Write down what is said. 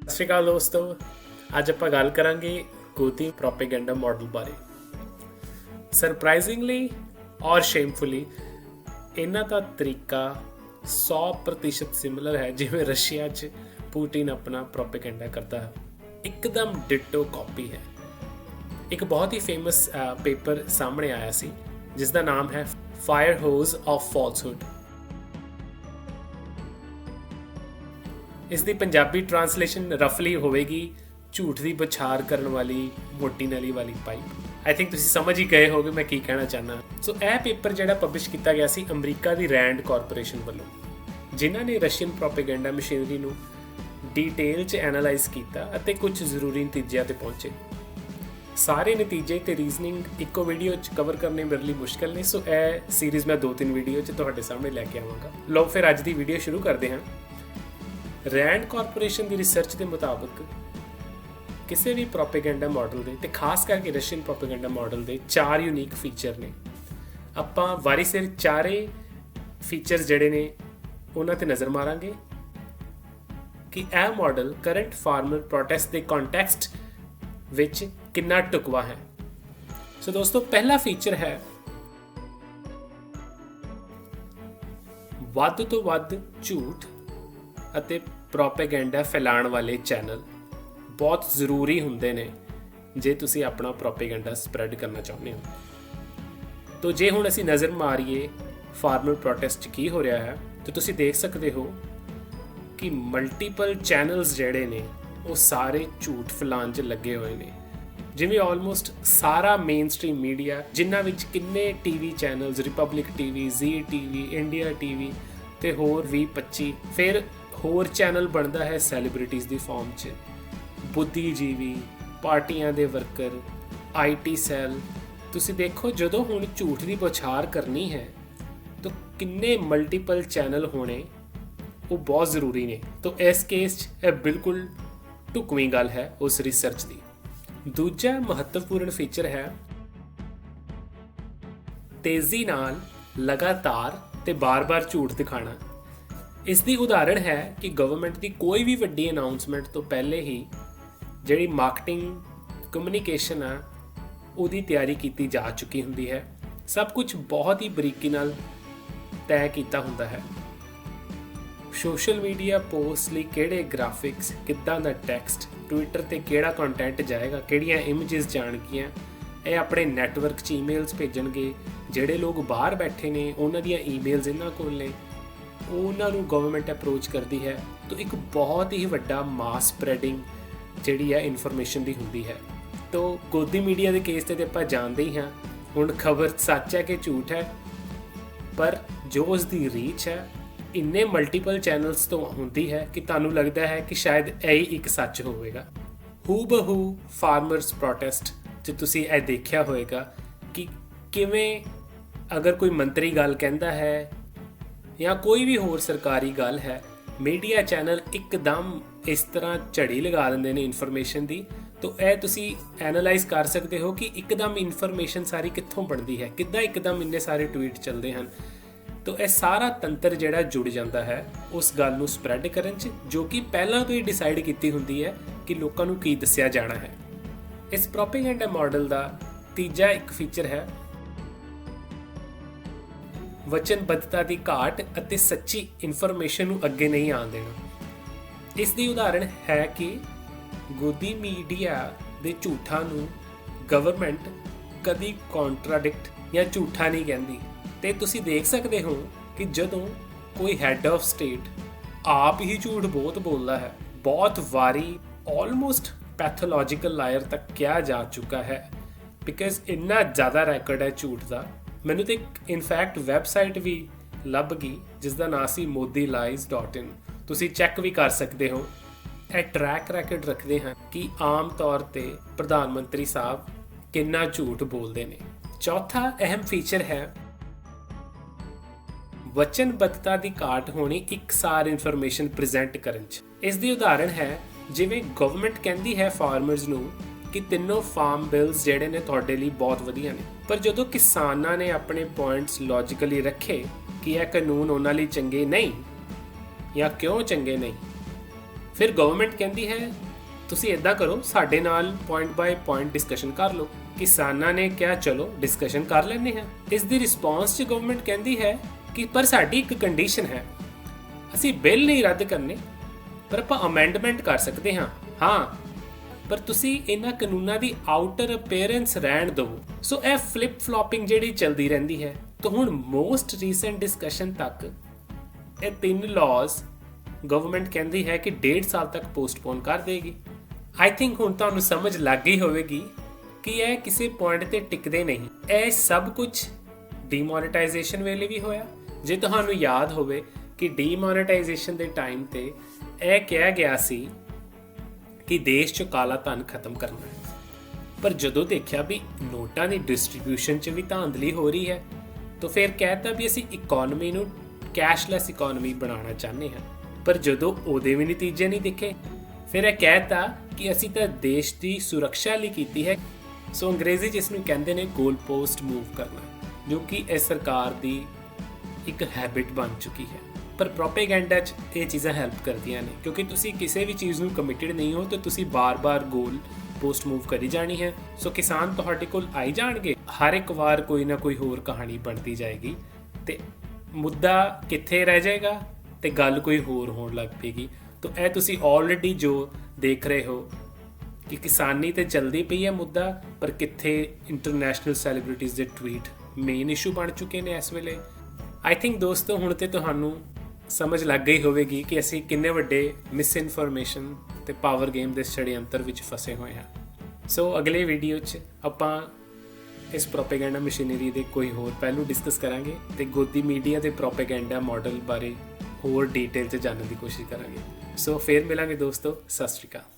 ਸਤਿ ਸ਼੍ਰੀ ਅਕਾਲ ਦੋਸਤੋ। ਅੱਜ ਆਪਾਂ ਗੱਲ ਕਰਾਂਗੇ ਗੋਦੀ ਪ੍ਰੋਪੇਗੈਂਡਾ ਮਾਡਲ ਬਾਰੇ। ਸਰਪ੍ਰਾਈਜ਼ਿੰਗਲੀ ਔਰ ਸ਼ੇਮਫੁਲੀ ਇਹਨਾਂ ਦਾ ਤਰੀਕਾ 100% ਸਿਮਿਲਰ ਹੈ ਜਿਵੇਂ ਰਸ਼ੀਆ 'ਚ ਪੁਟਿਨ ਆਪਣਾ ਪ੍ਰੋਪੇਗੈਂਡਾ ਕਰਦਾ ਹੈ। ਇੱਕਦਮ ਡਿਟੋ ਕਾਪੀ ਹੈ। ਇੱਕ ਬਹੁਤ ਹੀ ਫੇਮਸ ਪੇਪਰ ਸਾਹਮਣੇ ਆਇਆ ਸੀ ਜਿਸ ਦਾ ਨਾਮ ਹੈ ਫਾਇਰ ਹੋਜ਼ ਆਫ ਫਾਲਸਹੁੱਡ। ਇਸ ਦੀ ਪੰਜਾਬੀ ਟ੍ਰਾਂਸਲੇਸ਼ਨ ਰਫਲੀ ਹੋਵੇਗੀ ਝੂਠ ਦੀ ਬਛਾਰ ਕਰਨ ਵਾਲੀ ਮੋਟੀ ਨਲੀ ਵਾਲੀ ਪਾਈਪ। ਆਈ ਥਿੰਕ ਤੁਸੀਂ ਸਮਝ ਹੀ ਗਏ ਹੋਗੇ ਮੈਂ ਕੀ ਕਹਿਣਾ ਚਾਹੁੰਦਾ। ਸੋ ਇਹ ਪੇਪਰ ਜਿਹੜਾ ਪਬਲਿਸ਼ ਕੀਤਾ ਗਿਆ ਸੀ ਅਮਰੀਕਾ ਦੀ ਰੈਂਡ ਕਾਰਪੋਰੇਸ਼ਨ ਵੱਲੋਂ, ਜਿਨ੍ਹਾਂ ਨੇ ਰਸ਼ੀਅਨ ਪ੍ਰੋਪੇਗੈਂਡਾ ਮਸ਼ੀਨਰੀ ਨੂੰ ਡੀਟੇਲ 'ਚ ਐਨਾਲਾਈਜ਼ ਕੀਤਾ ਅਤੇ ਕੁਝ ਜ਼ਰੂਰੀ ਨਤੀਜਿਆਂ ਤੇ ਪਹੁੰਚੇ। ਸਾਰੇ ਨਤੀਜੇ ਤੇ ਰੀਜ਼ਨਿੰਗ ਇੱਕੋ ਵੀਡੀਓ 'ਚ ਕਵਰ ਕਰਨੇ ਮੇਰੇ ਲਈ ਮੁਸ਼ਕਿਲ ਨੇ, ਸੋ ਇਹ ਸੀਰੀਜ਼ ਮੈਂ 2-3 ਵੀਡੀਓ 'ਚ ਤੁਹਾਡੇ ਸਾਹਮਣੇ ਲੈ ਕੇ ਆਵਾਂਗਾ। ਲਓ ਫਿਰ ਅੱਜ ਦੀ ਵੀਡੀਓ ਸ਼ੁਰੂ ਕਰਦੇ ਹਾਂ। ਰੈਂਡ ਕਾਰਪੋਰੇਸ਼ਨ ਦੀ ਰਿਸਰਚ ਦੇ ਮੁਤਾਬਕ ਕਿਸੇ ਵੀ ਪ੍ਰੋਪੇਗੈਂਡਾ ਮਾਡਲ ਦੇ ਤੇ ਖਾਸ ਕਰਕੇ ਰਸ਼ੀਅਨ ਪ੍ਰੋਪੇਗੈਂਡਾ ਮਾਡਲ ਦੇ 4 ਯੂਨੀਕ ਫੀਚਰ ਨੇ। ਆਪਾਂ ਵਾਰੀ ਸਿਰ ਚਾਰੇ ਫੀਚਰਸ ਜਿਹੜੇ ਨੇ ਉਹਨਾਂ ਤੇ ਨਜ਼ਰ ਮਾਰਾਂਗੇ ਕਿ ਇਹ ਮਾਡਲ ਕਰੰਟ ਫਾਰਮਰ ਪ੍ਰੋਟੈਸਟ ਦੇ ਕੰਟੈਕਸਟ ਵਿੱਚ ਕਿੰਨਾ ਢੁਕਵਾਂ ਹੈ। ਸੋ ਦੋਸਤੋ, ਪਹਿਲਾ ਫੀਚਰ ਹੈ ਵੱਧ ਤੋਂ ਵੱਧ ਝੂਠ ਅਤੇ ਪ੍ਰੋਪੇਗੈਂਡਾ ਫੈਲਾਉਣ ਵਾਲੇ ਚੈਨਲ ਬਹੁਤ ਜ਼ਰੂਰੀ ਹੁੰਦੇ ਨੇ ਜੇ ਤੁਸੀਂ ਆਪਣਾ ਪ੍ਰੋਪੇਗੈਂਡਾ ਸਪਰੈਡ ਕਰਨਾ ਚਾਹੁੰਦੇ ਹੋ। ਤੋ ਜੇ ਹੁਣ ਅਸੀਂ ਨਜ਼ਰ ਮਾਰੀਏ ਫਾਰਮਰ ਪ੍ਰੋਟੈਸਟ 'ਚ ਕੀ ਹੋ ਰਿਹਾ ਹੈ ਤਾਂ ਤੁਸੀਂ ਦੇਖ ਸਕਦੇ ਹੋ ਕਿ ਮਲਟੀਪਲ ਚੈਨਲਸ ਜਿਹੜੇ ਨੇ ਉਹ ਸਾਰੇ ਝੂਠ ਫੈਲਾਉਣ 'ਚ ਲੱਗੇ ਹੋਏ ਨੇ। ਜਿਵੇਂ ਆਲਮੋਸਟ ਸਾਰਾ ਮੇਨ ਸਟ੍ਰੀਮ ਮੀਡੀਆ, ਜਿਨ੍ਹਾਂ ਵਿੱਚ ਕਿੰਨੇ ਟੀਵੀ ਚੈਨਲਸ, ਰਿਪਬਲਿਕ ਟੀਵੀ, ਜ਼ੀ ਟੀਵੀ, ਇੰਡੀਆ ਟੀਵੀ ਤੇ ਹੋਰ 20-25, ਫਿਰ ਹੋਰ ਚੈਨਲ ਬਣਦਾ ਹੈ ਸੈਲੀਬ੍ਰਿਟੀਜ਼ ਦੀ ਫਾਰਮ 'ਚ, ਬੁੱਧੀਜੀਵੀ, ਪਾਰਟੀਆਂ ਦੇ ਵਰਕਰ, IT ਸੈੱਲ। ਤੁਸੀਂ ਦੇਖੋ ਜਦੋਂ ਹੁਣ ਝੂਠ ਦੀ ਬੌਛਾਰ ਕਰਨੀ ਹੈ ਤਾਂ ਕਿੰਨੇ ਮਲਟੀਪਲ ਚੈਨਲ ਹੋਣੇ ਉਹ ਬਹੁਤ ਜ਼ਰੂਰੀ ਨੇ। ਤਾਂ ਇਸ ਕੇਸ 'ਚ ਇਹ ਬਿਲਕੁਲ ਢੁਕਵੀਂ ਗੱਲ ਹੈ ਉਸ ਰਿਸਰਚ ਦੀ। ਦੂਜਾ ਮਹੱਤਵਪੂਰਨ ਫੀਚਰ ਹੈ ਤੇਜ਼ੀ ਨਾਲ ਲਗਾਤਾਰ ਤੇ ਬਾਰ-ਬਾਰ ਝੂਠ ਦਿਖਾਣਾ। ਇਸ ਦੀ ਉਦਾਹਰਣ ਹੈ ਕਿ ਗਵਰਨਮੈਂਟ ਦੀ ਕੋਈ ਵੀ ਵੱਡੀ ਅਨਾਉਂਸਮੈਂਟ ਤੋਂ ਪਹਿਲੇ ਹੀ ਜਿਹੜੀ ਮਾਰਕੀਟਿੰਗ ਕਮਿਊਨੀਕੇਸ਼ਨ ਆ ਉਹਦੀ ਤਿਆਰੀ ਕੀਤੀ ਜਾ ਚੁੱਕੀ ਹੁੰਦੀ ਹੈ। ਸਭ ਕੁਝ ਬਹੁਤ ਹੀ ਬਰੀਕੀ ਨਾਲ ਤੈਅ ਕੀਤਾ ਹੁੰਦਾ ਹੈ। ਸੋਸ਼ਲ ਮੀਡੀਆ ਪੋਸਟ ਲਈ ਕਿਹੜੇ ਗ੍ਰਾਫਿਕਸ, ਕਿੱਦਾਂ ਦਾ ਟੈਕਸਟ, ਟਵਿੱਟਰ ਤੇ ਕਿਹੜਾ ਕੰਟੈਂਟ ਜਾਏਗਾ, ਕਿਹੜੀਆਂ ਇਮੇਜਸ ਜਾਣਗੀਆਂ, ਇਹ ਆਪਣੇ ਨੈਟਵਰਕ 'ਚ ਈਮੇਲਸ ਭੇਜਣਗੇ। ਜਿਹੜੇ ਲੋਕ ਬਾਹਰ ਬੈਠੇ ਨੇ ਉਹਨਾਂ ਦੀਆਂ ਈਮੇਲਸ ਇਹਨਾਂ ਕੋਲ ਨੇ, ਉਹਨਾਂ ਨੂੰ ਗਵਰਨਮੈਂਟ ਅਪਰੋਚ ਕਰਦੀ ਹੈ। ਤਾਂ ਇੱਕ ਬਹੁਤ ਹੀ ਵੱਡਾ ਮਾਸ ਸਪਰੈਡਿੰਗ ਜਿਹੜੀ ਹੈ ਇਨਫੋਰਮੇਸ਼ਨ ਦੀ ਹੁੰਦੀ ਹੈ। ਤਾਂ ਗੋਦੀ ਮੀਡੀਆ ਦੇ ਕੇਸ ਤੇ ਆਪਾਂ ਜਾਣਦੇ ਹੀ ਹਾਂ ਹੁਣ ਖਬਰ ਸੱਚ ਹੈ ਕਿ ਝੂਠ ਹੈ, ਪਰ ਜੋ ਉਸ ਦੀ ਰੀਚ ਹੈ ਇੰਨੇ ਮਲਟੀਪਲ ਚੈਨਲਸ ਤੋਂ ਹੁੰਦੀ ਹੈ ਕਿ ਤੁਹਾਨੂੰ ਲੱਗਦਾ ਹੈ ਕਿ ਸ਼ਾਇਦ ਇਹ ਹੀ ਇੱਕ ਸੱਚ ਹੋਵੇਗਾ। ਹੂ-ਬ-ਹੂ ਫਾਰਮਰਸ ਪ੍ਰੋਟੈਸਟ 'ਚ ਤੁਸੀਂ ਇਹ ਦੇਖਿਆ ਹੋਵੇਗਾ ਕਿ ਕਿਵੇਂ ਅਗਰ ਕੋਈ ਮੰਤਰੀ ਗੱਲ ਕਹਿੰਦਾ ਹੈ ਜਾਂ ਕੋਈ ਵੀ ਹੋਰ ਸਰਕਾਰੀ ਗੱਲ ਹੈ, ਮੀਡੀਆ ਚੈਨਲ ਇੱਕਦਮ ਇਸ ਤਰ੍ਹਾਂ ਝੜੀ ਲਗਾ ਦਿੰਦੇ ਨੇ ਇਨਫੋਰਮੇਸ਼ਨ ਦੀ। ਤਾਂ ਇਹ ਤੁਸੀਂ ਐਨਾਲਾਈਜ਼ ਕਰ ਸਕਦੇ ਹੋ ਕਿ ਇੱਕਦਮ ਇਨਫੋਰਮੇਸ਼ਨ ਸਾਰੀ ਕਿੱਥੋਂ ਬਣਦੀ ਹੈ, ਕਿੱਦਾਂ ਇੱਕਦਮ ਇੰਨੇ ਸਾਰੇ ਟਵੀਟ ਚੱਲਦੇ ਹਨ। ਤਾਂ ਇਹ ਸਾਰਾ ਤੰਤਰ ਜਿਹੜਾ ਜੁੜ ਜਾਂਦਾ ਹੈ ਉਸ ਗੱਲ ਨੂੰ ਸਪਰੈਡ ਕਰਨ 'ਚ, ਜੋ ਕਿ ਪਹਿਲਾਂ ਤੋਂ ਹੀ ਡਿਸਾਈਡ ਕੀਤੀ ਹੁੰਦੀ ਹੈ ਕਿ ਲੋਕਾਂ ਨੂੰ ਕੀ ਦੱਸਿਆ ਜਾਣਾ ਹੈ। ਇਸ ਪ੍ਰੋਪੇਗੈਂਡਾ ਮਾਡਲ ਦਾ ਤੀਜਾ ਇੱਕ ਫੀਚਰ ਹੈ ਵਚਨਬੱਧਤਾ ਦੀ ਘਾਟ ਅਤੇ ਸੱਚੀ ਇਨਫੋਰਮੇਸ਼ਨ ਨੂੰ ਅੱਗੇ ਨਹੀਂ ਆਉਣ ਦੇਣਾ। ਇਸ ਦੀ ਉਦਾਹਰਣ ਹੈ ਕਿ ਗੋਦੀ ਮੀਡੀਆ ਦੇ ਝੂਠਾਂ ਨੂੰ ਗਵਰਨਮੈਂਟ ਕਦੀ ਕੰਟਰਾਡਿਕਟ ਜਾਂ ਝੂਠਾ ਨਹੀਂ ਕਹਿੰਦੀ। ਤੇ ਤੁਸੀਂ ਦੇਖ ਸਕਦੇ ਹੋ ਕਿ ਜਦੋਂ ਕੋਈ ਹੈੱਡ ਆਫ ਸਟੇਟ ਆਪ ਹੀ ਝੂਠ ਬਹੁਤ ਬੋਲਦਾ ਹੈ, ਬਹੁਤ ਵਾਰੀ ਆਲਮੋਸਟ ਪੈਥੋਲੋਜੀਕਲ ਲਾਇਰ ਤੱਕ ਕਿਹਾ ਜਾ ਚੁੱਕਾ ਹੈ, ਬਿਕਾਜ਼ ਇੰਨਾ ਜ਼ਿਆਦਾ ਰੈਕੋਰਡ ਹੈ ਝੂਠ ਦਾ। ਮੈਨੂੰ ਤੇ ਇਨਫੈਕਟ ਵੈਬਸਾਈਟ ਵੀ ਲੱਭ ਗਈ ਜਿਸ ਦਾ ਨਾਂ ਸੀ modilies.in। ਤੁਸੀਂ ਚੈੱਕ ਵੀ ਕਰ ਸਕਦੇ ਹੋ। ਇਹ ਟਰੈਕ ਰੈਕੋਰਡ ਰੱਖਦੇ ਹਨ ਕਿ ਆਮ ਤੌਰ ਤੇ ਪ੍ਰਧਾਨ ਮੰਤਰੀ ਸਾਹਿਬ ਕਿੰਨਾ ਝੂਠ ਬੋਲਦੇ ਨੇ। ਚੌਥਾ ਅਹਿਮ ਫੀਚਰ ਹੈ ਵਚਨਬੱਧਤਾ ਦੀ ਘਾਟ ਹੋਣੀ ਇਕਸਾਰ ਇਨਫੋਰਮੇਸ਼ਨ ਪ੍ਰੈਜ਼ੈਂਟ ਕਰਨ 'ਚ। ਇਸ ਦੀ ਉਦਾਹਰਣ ਹੈ ਜਿਵੇਂ ਗਵਰਨਮੈਂਟ ਕਹਿੰਦੀ ਹੈ ਫਾਰਮਰਸ ਨੂੰ ਕਿ ਤਿੰਨੋਂ ਫਾਰਮ ਬਿਲਸ ਜਿਹੜੇ ਨੇ ਤੁਹਾਡੇ ਲਈ ਬਹੁਤ ਵਧੀਆ ਨੇ, ਪਰ ਜਦੋਂ ਕਿਸਾਨਾਂ ਨੇ ਆਪਣੇ ਪੁਆਇੰਟਸ ਲੌਜੀਕਲੀ ਰੱਖੇ ਕਿ ਇਹ ਕਾਨੂੰਨ ਉਹਨਾਂ ਲਈ ਚੰਗੇ ਨਹੀਂ ਜਾਂ ਕਿਉਂ ਚੰਗੇ ਨਹੀਂ, ਫਿਰ ਗਵਰਨਮੈਂਟ ਕਹਿੰਦੀ ਹੈ ਤੁਸੀਂ ਇਦਾਂ ਕਰੋ, ਸਾਡੇ ਨਾਲ ਪੁਆਇੰਟ ਬਾਈ ਪੁਆਇੰਟ ਡਿਸਕਸ਼ਨ ਕਰ ਲਓ। ਕਿਸਾਨਾਂ ਨੇ ਕਿਹਾ ਚਲੋ ਡਿਸਕਸ਼ਨ ਕਰ ਲੈਂਦੇ ਹਾਂ। ਇਸ ਦੀ ਰਿਸਪੌਂਸ 'ਚ ਗਵਰਨਮੈਂਟ ਕਹਿੰਦੀ ਹੈ ਕਿ ਪਰ ਸਾਡੀ ਇੱਕ ਕੰਡੀਸ਼ਨ ਹੈ, ਅਸੀਂ ਬਿੱਲ ਨਹੀਂ ਰੱਦ ਕਰਨੇ, ਪਰ ਆਪਾਂ ਅਮੈਂਡਮੈਂਟ ਕਰ ਸਕਦੇ ਹਾਂ, ਪਰ ਤੁਸੀਂ ਇਹਨਾਂ ਕਾਨੂੰਨਾਂ ਦੀ ਆਊਟਰ ਅਪੀਅਰੈਂਸ ਰਹਿਣ ਦਿਓ। ਸੋ ਇਹ ਫਲਿਪ ਫਲॉपिंग ਜਿਹੜੀ ਚੱਲਦੀ ਰਹਿੰਦੀ ਹੈ। ਤਾਂ ਹੁਣ ਮੋਸਟ ਰੀਸੈਂਟ ਡਿਸਕਸ਼ਨ ਤੱਕ ਇਹ 3 ਲਾਜ਼ ਗਵਰਨਮੈਂਟ ਕਹਿੰਦੀ ਹੈ ਕਿ 1.5 ਸਾਲ ਤੱਕ ਪੋਸਟਪੋਨ ਕਰ ਦੇਗੀ। ਆਈ ਥਿੰਕ ਹੁਣ ਤੁਹਾਨੂੰ ਸਮਝ ਲੱਗ ਗਈ ਹੋਵੇਗੀ ਕਿ ਇਹ ਕਿਸੇ ਪੁਆਇੰਟ ਤੇ ਟਿਕਦੇ ਨਹੀਂ। ਇਹ ਸਭ ਕੁਝ ਡੀਮੋਨੇਟਾਈਜੇਸ਼ਨ ਵੇਲੇ ਵੀ ਹੋਇਆ। ਜੇ ਤੁਹਾਨੂੰ ਯਾਦ ਹੋਵੇ ਕਿ ਡੀਮੋਨੇਟਾਈਜੇਸ਼ਨ ਦੇ ਟਾਈਮ ਤੇ ਇਹ ਕਿਹਾ ਗਿਆ ਸੀ ਕਿ ਦੇਸ਼ 'ਚ ਕਾਲਾ ਧਨ ਖਤਮ ਕਰਨਾ ਹੈ, ਪਰ ਜਦੋਂ ਦੇਖਿਆ ਵੀ ਨੋਟਾਂ ਦੀ ਡਿਸਟ੍ਰੀਬਿਊਸ਼ਨ 'ਚ ਵੀ ਧਾਂਦਲੀ ਹੋ ਰਹੀ ਹੈ, ਤਾਂ ਫਿਰ ਕਹਿਤਾ ਵੀ ਅਸੀਂ ਇਕਨੋਮੀ ਨੂੰ ਕੈਸ਼ਲੈਸ ਇਕਨੋਮੀ ਬਣਾਉਣਾ ਚਾਹੁੰਦੇ ਹਾਂ। ਪਰ ਜਦੋਂ ਉਹਦੇ ਵੀ ਨਤੀਜੇ ਨਹੀਂ ਦਿਖੇ, ਫਿਰ ਇਹ ਕਹਿਤਾ ਕਿ ਅਸੀਂ ਤਾਂ ਦੇਸ਼ ਦੀ ਸੁਰੱਖਿਆ ਲਈ ਕੀਤੀ ਹੈ। ਸੋ ਅੰਗਰੇਜ਼ੀ 'ਚ ਇਸ ਨੂੰ ਕਹਿੰਦੇ ਨੇ ਗੋਲ ਪੋਸਟ ਮੂਵ ਕਰਨਾ, ਜੋ ਕਿ ਇਸ ਸਰਕਾਰ ਦੀ ਇੱਕ ਹੈਬਿਟ ਬਣ ਚੁੱਕੀ ਹੈ। ਪਰ ਪ੍ਰੋਪੇਗੈਂਡਾ 'ਚ ਇਹ ਚੀਜ਼ਾਂ ਹੈਲਪ ਕਰਦੀਆਂ ਨੇ, ਕਿਉਂਕਿ ਤੁਸੀਂ ਕਿਸੇ ਵੀ ਚੀਜ਼ ਨੂੰ ਕਮਿਟਡ ਨਹੀਂ ਹੋ ਤਾਂ ਤੁਸੀਂ ਬਾਰ-ਬਾਰ ਗੋਲ ਪੋਸਟ ਮੂਵ ਕਰੀ ਜਾਣੀ ਹੈ। ਸੋ ਕਿਸਾਨ ਤੁਹਾਡੇ ਕੋਲ ਆਈ ਜਾਣਗੇ, ਹਰ ਇੱਕ ਵਾਰ ਕੋਈ ਨਾ ਕੋਈ ਹੋਰ ਕਹਾਣੀ ਬਣਦੀ ਜਾਏਗੀ ਤੇ ਮੁੱਦਾ ਕਿੱਥੇ ਰਹਿ ਜਾਏਗਾ ਤੇ ਗੱਲ ਕੋਈ ਹੋਰ ਹੋਣ ਲੱਗ ਪਏਗੀ। ਤਾਂ ਇਹ ਤੁਸੀਂ ਆਲਰੇਡੀ ਜੋ ਦੇਖ ਰਹੇ ਹੋ ਕਿ ਕਿਸਾਨੀ ਤੇ ਚੱਲਦੀ ਪਈ ਹੈ ਮੁੱਦਾ, ਪਰ ਕਿੱਥੇ ਇੰਟਰਨੈਸ਼ਨਲ ਸੈਲੀਬ੍ਰਿਟੀਜ਼ ਦੇ ਟਵੀਟ ਮੇਨ ਇਸ਼ੂ ਬਣ ਚੁੱਕੇ ਨੇ ਇਸ ਵੇਲੇ। ਆਈ ਥਿੰਕ ਦੋਸਤੋ ਹੁਣ ਤੇ ਤੁਹਾਨੂੰ ਸਮਝ ਲੱਗ ਗਈ ਹੋਵੇਗੀ ਕਿ ਅਸੀਂ ਕਿੰਨੇ ਵੱਡੇ ਮਿਸਇਨਫੋਰਮੇਸ਼ਨ ਤੇ ਪਾਵਰ ਗੇਮ ਦੇ ષੜਯੰਤਰ ਵਿੱਚ ਫਸੇ ਹੋਏ ਹਾਂ। ਸੋ ਅਗਲੇ ਵੀਡੀਓ 'ਚ ਆਪਾਂ ਇਸ ਪ੍ਰੋਪੇਗੈਂਡਾ ਮਸ਼ੀਨਰੀ ਦੇ ਕੋਈ ਹੋਰ ਪਹਿਲੂ ਡਿਸਕਸ ਕਰਾਂਗੇ ਤੇ ਗੋਦੀ ਮੀਡੀਆ ਦੇ ਪ੍ਰੋਪੇਗੈਂਡਾ ਮਾਡਲ ਬਾਰੇ ਹੋਰ ਡਿਟੇਲ 'ਚ ਜਾਣਨ ਦੀ ਕੋਸ਼ਿਸ਼ ਕਰਾਂਗੇ। ਸੋ ਫਿਰ ਮਿਲਾਂਗੇ ਦੋਸਤੋ, ਸਤਿ ਸ਼੍ਰੀ ਅਕਾਲ।